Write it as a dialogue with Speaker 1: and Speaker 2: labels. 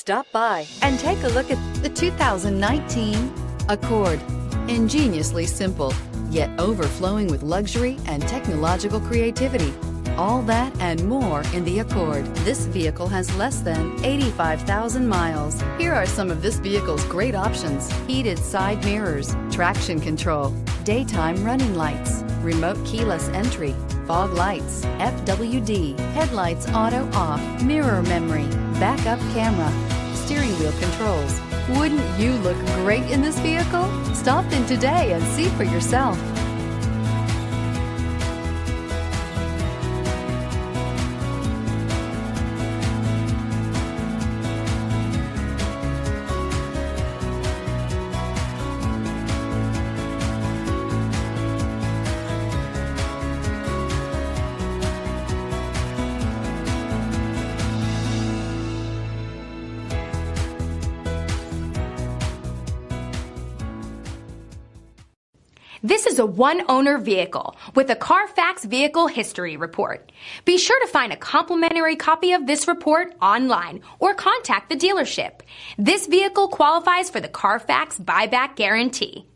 Speaker 1: Stop by and take a look at the 2019 Accord. Ingeniously simple, yet overflowing with luxury and technological creativity. All that and more in the Accord. This vehicle has less than 85,000 miles. Here are some of this vehicle's great options: heated side mirrors, traction control, daytime running lights, remote keyless entry, fog lights, FWD, headlights auto off, mirror memory, backup camera, steering wheel controls. Wouldn't you look great in this vehicle? Stop in today and see for yourself.
Speaker 2: This is a one-owner vehicle with a CARFAX Vehicle History Report. Be sure to find a complimentary copy of this report online or contact the dealership. This vehicle qualifies for the CARFAX Buyback Guarantee.